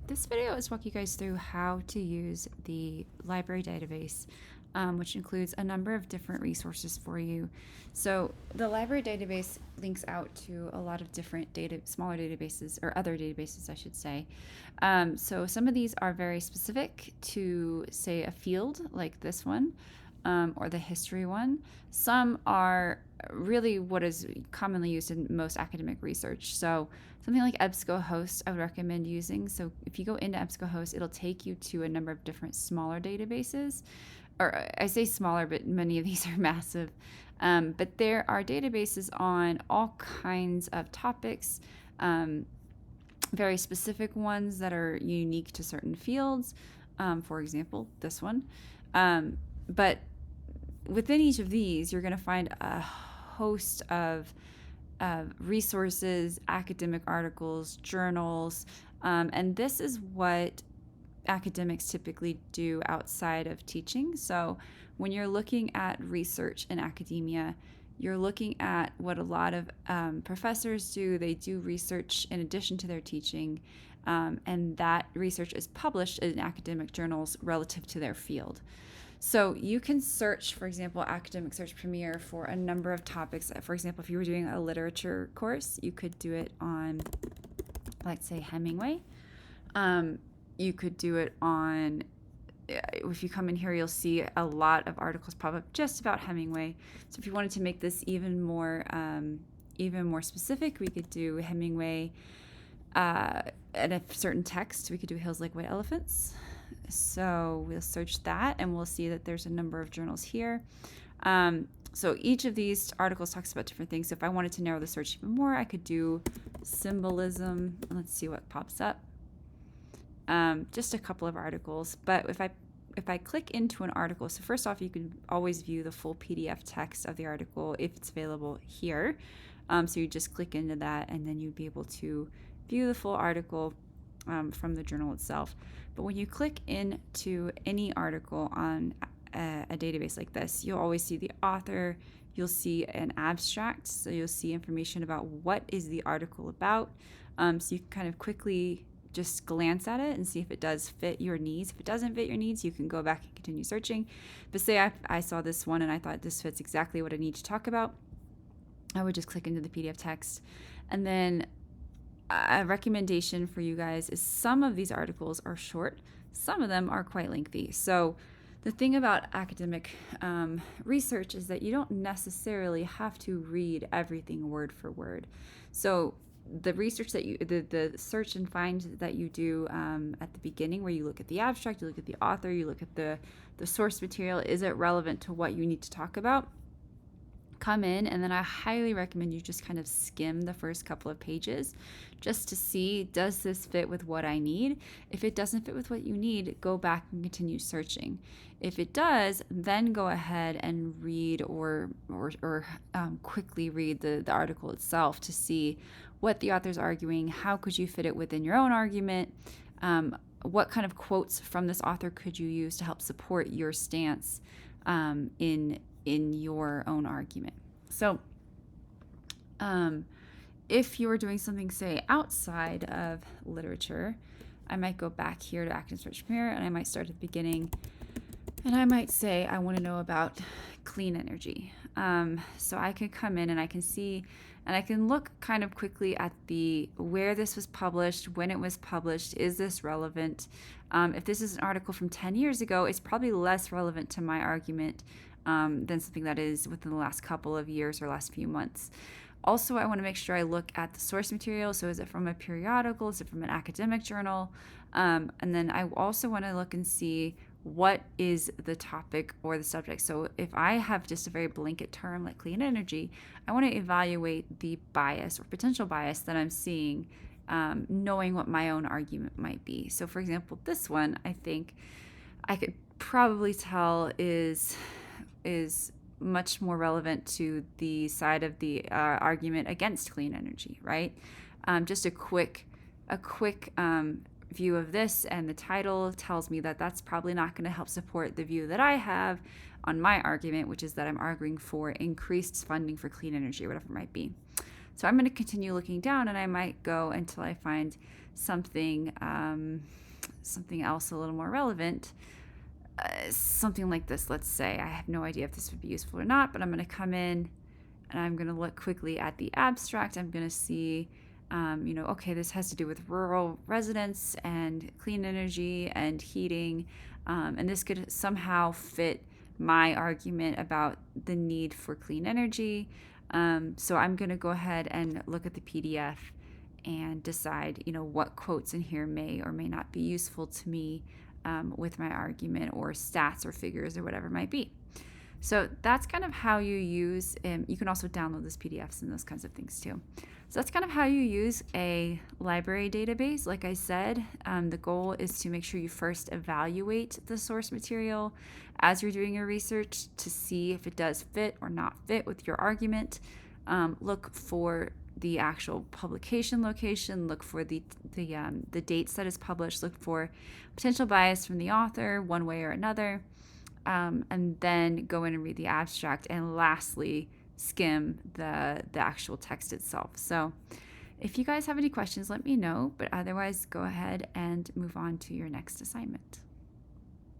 This video is walking you guys through how to use the library database, which includes a number of different resources for you. So the library database links out to a lot of different smaller databases, or other databases, I should say. So some of these are very specific to, say, a field like this one. Or the history one. Some are really what is commonly used in most academic research. So something like EBSCOhost I would recommend using. So if you go into EBSCOhost, it'll take you to a number of different smaller databases. Or I say smaller, but many of these are massive. But there are databases on all kinds of topics, very specific ones that are unique to certain fields. For example, this one. But within each of these, you're going to find a host of resources, academic articles, journals, and this is what academics typically do outside of teaching. So when you're looking at research in academia, you're looking at what a lot of professors do. They do research in addition to their teaching, and that research is published in academic journals relative to their field. So you can search, for example, Academic Search Premier for a number of topics. For example, if you were doing a literature course, you could do it on, let's say, Hemingway. You could do it on, if you come in here, you'll see a lot of articles pop up just about Hemingway. So if you wanted to make this even more specific, we could do Hemingway and a certain text. We could do Hills Like White Elephants. So we'll search that and we'll see that there's a number of journals here. So each of these articles talks about different things. So if I wanted to narrow the search even more, I could do symbolism. Let's see what pops up. Just a couple of articles. But if I click into an article, so first off, you can always view the full PDF text of the article if it's available here. So you just click into that and then you'd be able to view the full article from the journal itself. But when you click into any article on a database like this, you'll always see the author, you'll see an abstract, so you'll see information about what is the article about. So you can kind of quickly just glance at it and see if it does fit your needs. If it doesn't fit your needs, you can go back and continue searching. But say I saw this one and I thought this fits exactly what I need to talk about, I would just click into the PDF text. And then a recommendation for you guys is some of these articles are short, some of them are quite lengthy. So the thing about academic research is that you don't necessarily have to read everything word for word. So the research that the search and find that you do at the beginning, where you look at the abstract, you look at the author, you look at the source material, is it relevant to what you need to talk about? Come in, and then I highly recommend you just kind of skim the first couple of pages just to see, does this fit with what I need? If it doesn't fit with what you need, go back and continue searching. If it does, then go ahead and read or quickly read the article itself to see what the author's arguing, how could you fit it within your own argument, what kind of quotes from this author could you use to help support your stance in your own argument. So if you're doing something, say, outside of literature, I might go back here to Academic Search Premier and I might start at the beginning and I might say I want to know about clean energy. So I can come in and I can see and I can look kind of quickly at where this was published, when it was published, is this relevant? If this is an article from 10 years ago, it's probably less relevant to my argument than something that is within the last couple of years or last few months. Also, I want to make sure I look at the source material. So is it from a periodical? Is it from an academic journal? And then I also want to look and see what is the topic or the subject. So if I have just a very blanket term like clean energy, I want to evaluate the bias or potential bias that I'm seeing, knowing what my own argument might be. So for example, this one, I think I could probably tell is much more relevant to the side of the argument against clean energy, right? Just a quick view of this, and the title tells me that that's probably not going to help support the view that I have on my argument, which is that I'm arguing for increased funding for clean energy, or whatever it might be. So I'm going to continue looking down, and I might go until I find something something else a little more relevant. Something like this, let's say. I have no idea if this would be useful or not, but I'm going to come in and I'm going to look quickly at the abstract. I'm going to see, okay, this has to do with rural residents and clean energy and heating. And this could somehow fit my argument about the need for clean energy. So I'm going to go ahead and look at the PDF and decide, what quotes in here may or may not be useful to me with my argument, or stats or figures or whatever it might be. So that's kind of how you use, you can also download those PDFs and those kinds of things too. So that's kind of how you use a library database. Like I said, the goal is to make sure you first evaluate the source material as you're doing your research to see if it does fit or not fit with your argument. Look for the actual publication location, look for the dates that is published, look for potential bias from the author one way or another, and then go in and read the abstract, and lastly skim the actual text itself. So if you guys have any questions, let me know, but otherwise go ahead and move on to your next assignment.